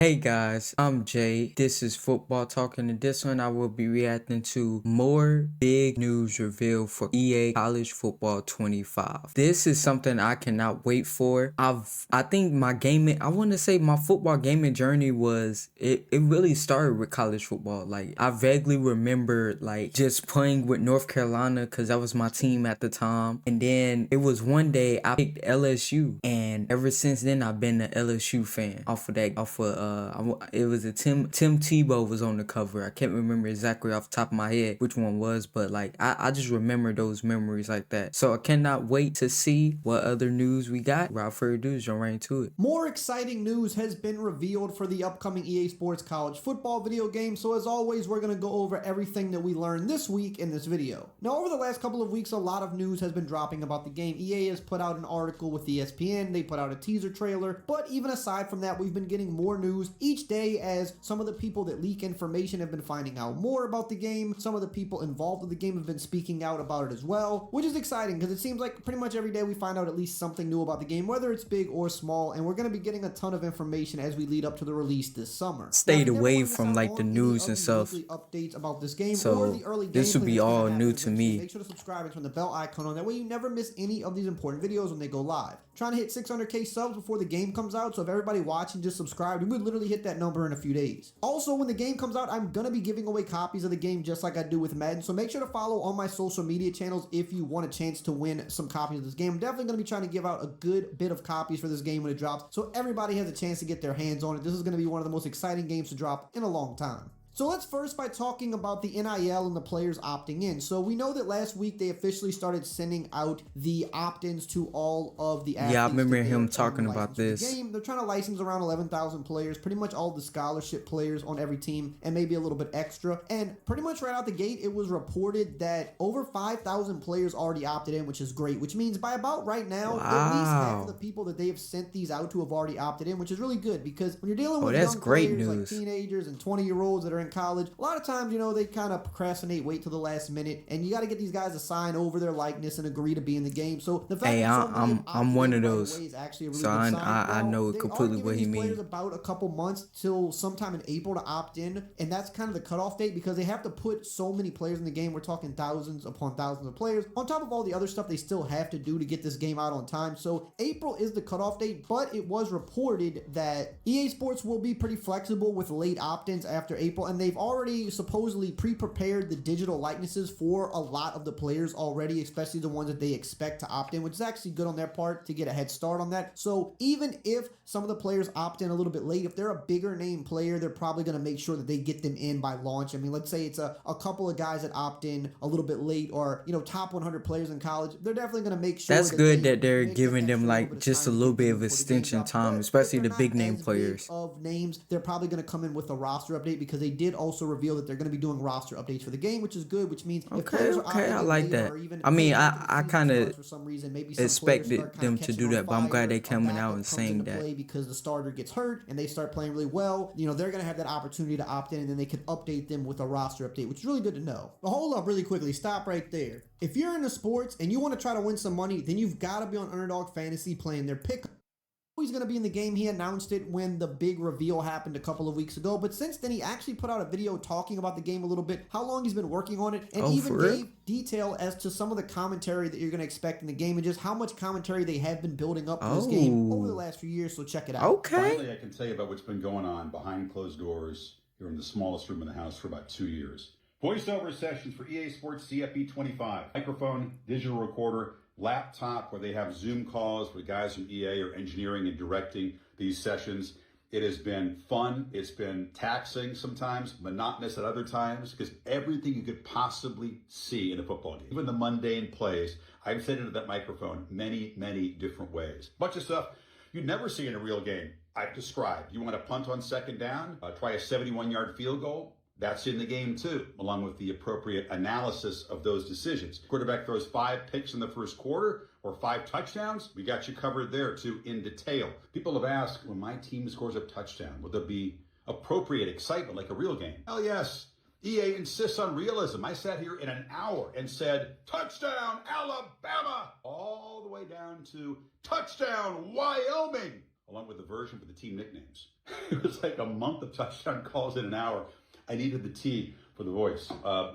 Hey guys, I'm Jay. This is Football Talking. In this one, I will be reacting to more big news revealed for EA College Football 25. This is something I cannot wait for. I think my gaming, I want to say my football gaming journey was, it really started with college football. Like, I vaguely remember like just playing with North Carolina because that was my team at the time. And then it was one day I picked LSU, and ever since then I've been an LSU fan it was a Tim Tebow was on the cover. I can't remember exactly off the top of my head which one was, but like I just remember those memories like that. So I cannot wait to see what other news we got. Without further ado, jump right into it. More exciting news has been revealed for the upcoming EA Sports College Football video game, so as always, we're going to go over everything that we learned this week in this video. Now, over the last couple of weeks, a lot of news has been dropping about the game. EA has put out an article with ESPN, they put out a teaser trailer, but even aside from that, we've been getting more news each day as some of the people that leak information have been finding out more about the game. Some of the people involved with the game have been speaking out about it as well, which is exciting because it seems like pretty much every day we find out at least something new about the game, whether it's big or small, and we're going to be getting a ton of information as we lead up to the release this summer. Stayed away from like the news and stuff. Updates about this game So or the early this would be all new to me. Make sure to subscribe and turn the bell icon on. That way you never miss any of these important videos when they go live. Trying to hit 600k subs before the game comes out, so if everybody watching just subscribed, we would literally hit that number in a few days. Also, when the game comes out, I'm going to be giving away copies of the game just like I do with Madden, so make sure to follow on my social media channels if you want a chance to win some copies of this game. I'm definitely going to be trying to give out a good bit of copies for this game when it drops, so everybody has a chance to get their hands on it. This is going to be one of the most exciting games to drop in a long time. So let's first by talking about the NIL and the players opting in. So we know that last week they officially started sending out the opt-ins to all of the athletes. Yeah, I remember him talking about this. They're trying to license around 11,000 players, pretty much all the scholarship players on every team, and maybe a little bit extra. And pretty much right out the gate, it was reported that over 5,000 players already opted in, which is great, which means by about right now, at least half of the people that they have sent these out to have already opted in, which is really good because when you're dealing with young players like teenagers and 20-year-olds that are in college, a lot of times, you know, they kind of procrastinate, wait till the last minute, and you got to get these guys to sign over their likeness and agree to be in the game. So the fact I'm one of those. Is actually a really so good sign. I know completely what he means. About a couple months till sometime in April to opt in, and that's kind of the cutoff date because they have to put so many players in the game. We're talking thousands upon thousands of players on top of all the other stuff they still have to do to get this game out on time. So April is the cutoff date, but it was reported that EA Sports will be pretty flexible with late opt-ins after April, and they've already supposedly pre-prepared the digital likenesses for a lot of the players already, especially the ones that they expect to opt in, which is actually good on their part to get a head start on that. So even if some of the players opt in a little bit late, if they're a bigger name player, they're probably going to make sure that they get them in by launch. I mean, let's say it's a couple of guys that opt in a little bit late, or, you know, top 100 players in college, they're definitely going to make sure that's good that they're giving them like just a little bit of extension time, especially the big name players. Of names, they're probably going to come in with a roster update because they did also reveal that they're going to be doing roster updates for the game, which is good, which means okay, I like that. I mean, I kind of expected them to do that, but I'm glad they coming out and saying that. Because the starter gets hurt and they start playing really well, you know, they're going to have that opportunity to opt in, and then they can update them with a roster update, which is really good to know. But hold up really quickly, stop right there. If you're into sports and you want to try to win some money, then you've got to be on Underdog Fantasy playing their pick. He's going to be in the game. He announced it when the big reveal happened a couple of weeks ago, but since then he actually put out a video talking about the game a little bit, how long he's been working on it, and even gave detail as to some of the commentary that you're going to expect in the game and just how much commentary they have been building up for this game over the last few years, so check it out. Okay. Finally, I can tell you about what's been going on behind closed doors here in the smallest room in the house for about 2 years. Voiceover sessions for EA Sports CFP 25. Microphone, digital recorder, laptop where they have Zoom calls with guys from EA or engineering and directing these sessions. It has been fun. It's been taxing sometimes, monotonous at other times, because everything you could possibly see in a football game, even the mundane plays, I've said into that microphone many, many different ways. Bunch of stuff you'd never see in a real game. I've described. You want to punt on second down, try a 71-yard field goal. That's in the game too, along with the appropriate analysis of those decisions. Quarterback throws 5 picks in the first quarter or 5 touchdowns. We got you covered there too in detail. People have asked, when my team scores a touchdown, will there be appropriate excitement like a real game? Hell yes. EA insists on realism. I sat here in an hour and said, touchdown, Alabama, all the way down to touchdown, Wyoming. along with the version for the team nicknames. It was like a month of touchdown calls in an hour. I needed the T for the voice.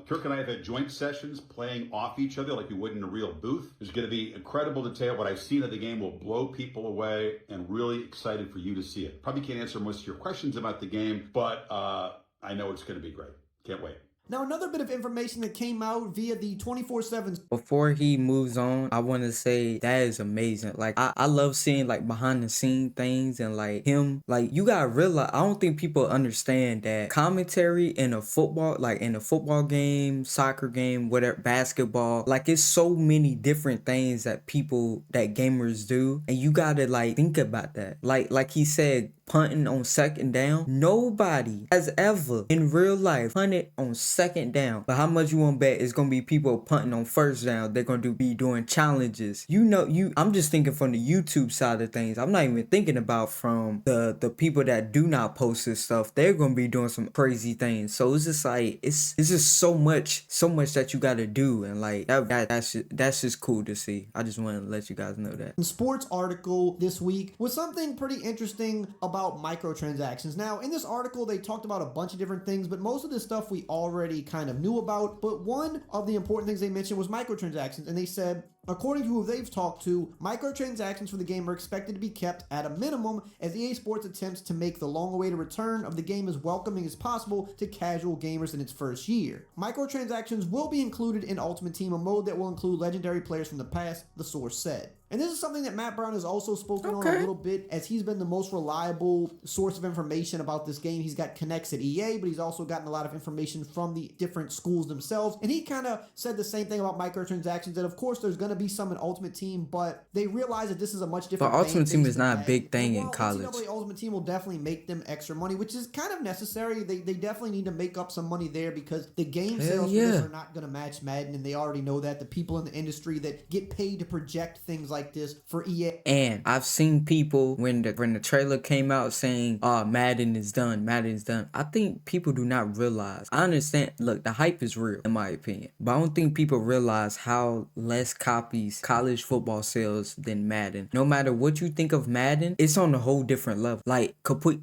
Kirk and I have had joint sessions playing off each other like we would in a real booth. There's going to be incredible detail. What I've seen of the game will blow people away, and really excited for you to see it. Probably can't answer most of your questions about the game, but I know it's going to be great. Can't wait. Now, another bit of information that came out via the 24/7. Before he moves on, I want to say that is amazing. Like, I love seeing like behind the scene things and like him. Like, you gotta realize, I don't think people understand that commentary in a football, like in a football game, soccer game, whatever, basketball, like it's so many different things that gamers do, and you gotta like think about that. Like he said, punting on second down. Nobody has ever in real life punted on second down. But how much you want to bet it's gonna be people punting on first down? They're gonna be doing challenges. I'm just thinking from the YouTube side of things. I'm not even thinking about from the people that do not post this stuff. They're gonna be doing some crazy things. So it's just like it's just so much that you gotta do, and like that's just cool to see. I just want to let you guys know that. Sports article this week was something pretty interesting about microtransactions. Now, in this article, they talked about a bunch of different things, but most of this stuff we already kind of knew about. But one of the important things they mentioned was microtransactions, and they said, according to who they've talked to, microtransactions for the game are expected to be kept at a minimum as EA Sports attempts to make the long-awaited return of the game as welcoming as possible to casual gamers in its first year. Microtransactions will be included in Ultimate Team, a mode that will include legendary players from the past, the source said. And this is something that Matt Brown has also spoken on a little bit, as he's been the most reliable source of information about this game. He's got connects at EA, but he's also gotten a lot of information from the different schools themselves. And he kind of said the same thing about microtransactions, that of course there's going to be some in Ultimate Team, but they realize that this is a much different But Ultimate Team is not a big thing in in college. NCAA Ultimate Team will definitely make them extra money, which is kind of necessary. They definitely need to make up some money there, because the game sales for this are not going to match Madden, and they already know that. The people in the industry that get paid to project things like this for EA. And I've seen people when the trailer came out saying, "Oh, Madden is done. Madden is done." I think people do not realize. I understand. Look, the hype is real, in my opinion, but I don't think people realize how less copies college football sells than Madden. No matter what you think of Madden, it's on a whole different level. Like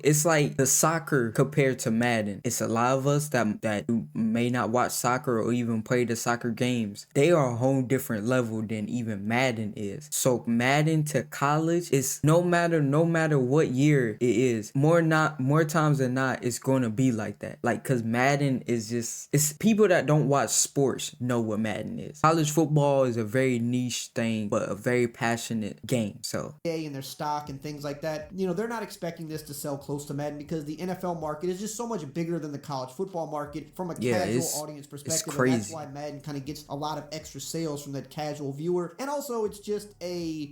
it's like the soccer compared to Madden. It's a lot of us that may not watch soccer or even play the soccer games. They are a whole different level than even Madden is. So Madden to college is no matter what year it is, more times than not, it's going to be like that. Like, cause Madden is just, it's people that don't watch sports know what Madden is. College football is a very niche thing, but a very passionate game. So and their stock and things like that, they're not expecting this to sell close to Madden, because the NFL market is just so much bigger than the college football market from a casual audience perspective. It's crazy. And that's why Madden kind of gets a lot of extra sales from that casual viewer. And also, it's just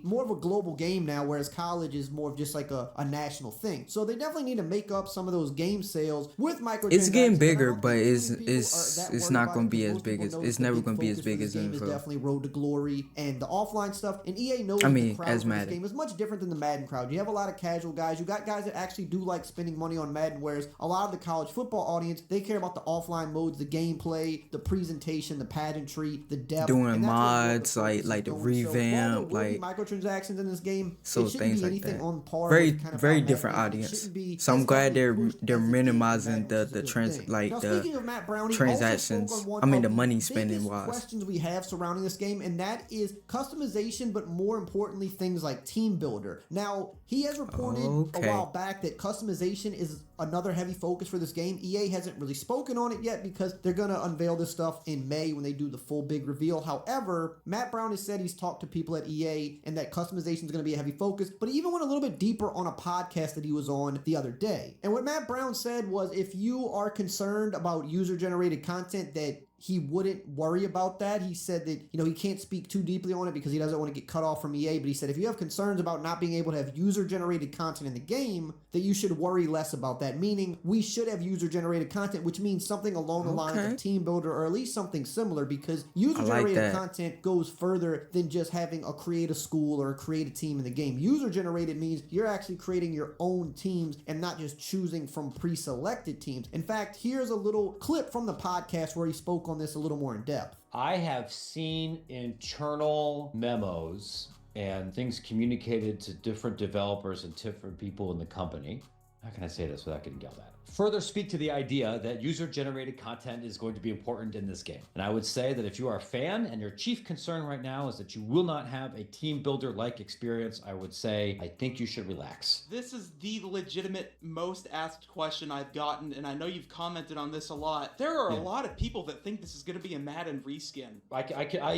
more of a global game now, whereas college is more of just like a national thing. So they definitely need to make up some of those game sales with microtransactions. It's getting bigger, but it's not going to be as big as, it's never going to be as big as NFL. Is definitely Road to Glory and the offline stuff. And EA knows the crowd as for Madden. this game is much different than the Madden crowd. You have a lot of casual guys. You got guys that actually do like spending money on Madden, whereas a lot of the college football audience, they care about the offline modes, the gameplay, the presentation, the pageantry, the depth. Doing mods, like the revamp, so, like microtransactions in this game. So it shouldn't things be like anything that. on par Very with kind of very how different Madden audience. So I'm glad they're minimizing minimizing the transactions. I mean the money spending wise. Questions we have surrounding this game, and that is customization, but more importantly, things like team builder. Now, he has reported a while back that customization is another heavy focus for this game. EA hasn't really spoken on it yet, because they're going to unveil this stuff in May when they do the full big reveal. However, Matt Brown has said he's talked to people at EA and that customization is going to be a heavy focus, but he even went a little bit deeper on a podcast that he was on the other day. And what Matt Brown said was, if you are concerned about user-generated content, that he wouldn't worry about that. He said that, he can't speak too deeply on it because he doesn't want to get cut off from EA, but he said if you have concerns about not being able to have user-generated content in the game, that you should worry less about that, meaning we should have user-generated content, which means something along the lines of Team Builder, or at least something similar, because user-generated content goes further than just having a create a school or a create a team in the game. User-generated means you're actually creating your own teams and not just choosing from pre-selected teams. In fact, here's a little clip from the podcast where he spoke on this a little more in depth. I have seen internal memos and things communicated to different developers and different people in the company. How can I say this without getting yelled at? Further speak to the idea that user-generated content is going to be important in this game. And I would say that if you are a fan and your chief concern right now is that you will not have a team builder-like experience, I would say, I think you should relax. This is the legitimate most asked question I've gotten, and I know you've commented on this a lot. There are a lot of people that think this is going to be a Madden reskin.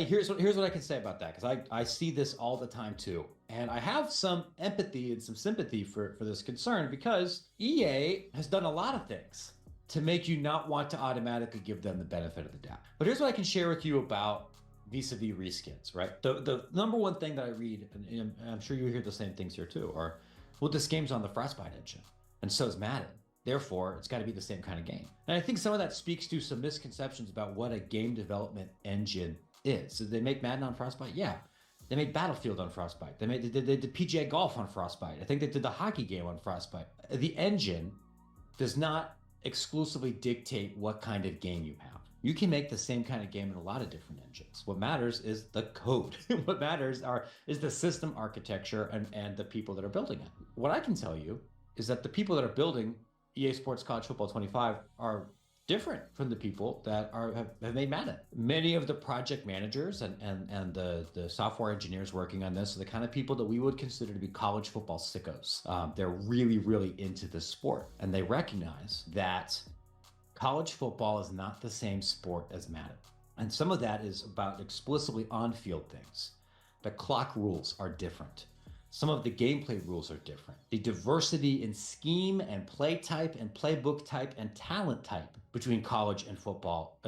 Here's what I can say about that, because I see this all the time too. And I have some empathy and some sympathy for this concern, because EA has done a lot of things to make you not want to automatically give them the benefit of the doubt. But here's what I can share with you about vis-a-vis reskins, right? The number one thing that I read, and I'm sure you hear the same things here too, are, well, this game's on the Frostbite engine, and so is Madden. Therefore, it's got to be the same kind of game. And I think some of that speaks to some misconceptions about what a game development engine is. Did they make Madden on Frostbite? Yeah. They made Battlefield on Frostbite. They did PGA Golf on Frostbite. I think they did the hockey game on Frostbite. The engine does not exclusively dictate what kind of game you have. You can make the same kind of game in a lot of different engines. What matters is the code. What matters is the system architecture and the people that are building it. What I can tell you is that the people that are building EA Sports College Football 25 are different from the people that have made Madden. Many of the project managers and the software engineers working on this are the kind of people that we would consider to be college football sickos. They're really, really into the sport, and they recognize that college football is not the same sport as Madden. And some of that is about explicitly on-field things. The clock rules are different. Some of the gameplay rules are different. The diversity in scheme and play type and playbook type and talent type between college and football,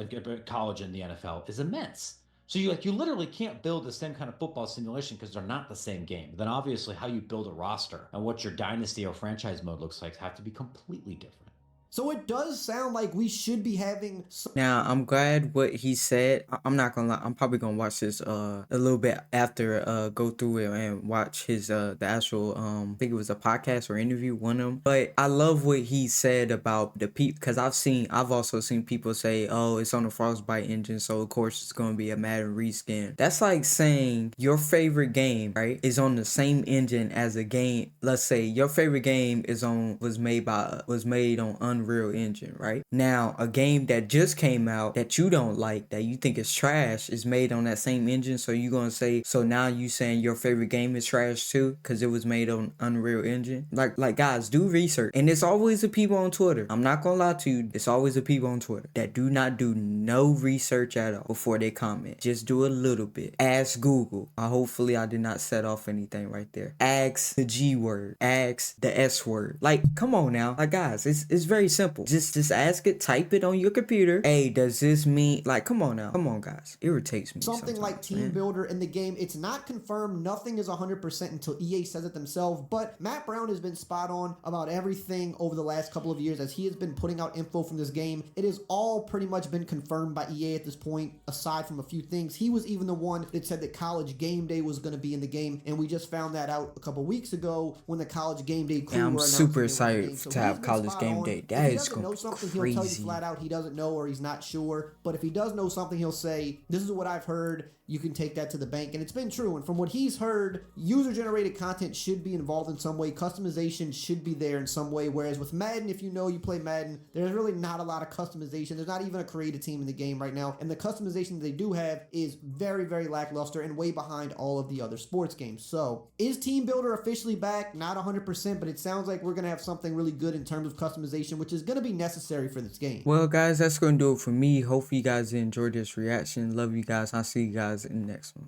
college and the NFL is immense. So you literally can't build the same kind of football simulation because they're not the same game. Then obviously how you build a roster and what your dynasty or franchise mode looks like have to be completely different. So it does sound like we should be having Now, I'm glad what he said. I'm not gonna lie, I'm probably gonna watch this a little bit after go through it and watch his the actual I think it was a podcast or interview, one of them. But I love what he said about the people, because I've also seen people say, oh, it's on the Frostbite engine, so of course it's gonna be a Madden reskin. That's like saying your favorite game, right, is on the same engine as a game. Let's say your favorite game was made on Unreal Engine, right? Now, a game that just came out that you don't like, that you think is trash, is made on that same engine. So you're gonna say, so now you saying your favorite game is trash too because it was made on Unreal Engine? Like guys, do research. And it's always the people on Twitter, I'm not gonna lie to you, it's always the people on Twitter that do not do no research at all before they comment. Just do a little bit. Ask Google. Hopefully I did not set off anything right there. Ask the G word. Ask the S word. Like, come on now. Like, guys, it's very simple. Just ask it, type it on your computer. Hey, does this mean, like, come on now. Come on, guys. Irritates me something like Team Builder in the game. It's not confirmed. Nothing is 100% until EA says it themselves. But Matt Brown has been spot on about everything over the last couple of years as he has been putting out info from this game. It has all pretty much been confirmed by EA at this point, aside from a few things. He was even the one that said that College Game Day was going to be in the game, and we just found that out a couple weeks ago when the College Game Day crew were announcing super excited to have College Game Day. That is know something, he'll tell you flat out he doesn't know or he's not sure. But if he does know something, he'll say, this is what I've heard. You can take that to the bank. And it's been true. And from what he's heard, user-generated content should be involved in some way. Customization should be there in some way. Whereas with Madden, if you know you play Madden, there's really not a lot of customization. There's not even a creative team in the game right now. And the customization they do have is very, very lackluster and way behind all of the other sports games. So is Team Builder officially back? Not 100%, but it sounds like we're going to have something really good in terms of customization, which is going to be necessary for this game. Well, guys, that's going to do it for me. Hopefully you guys enjoyed this reaction. Love you guys. I'll see you guys in the next one.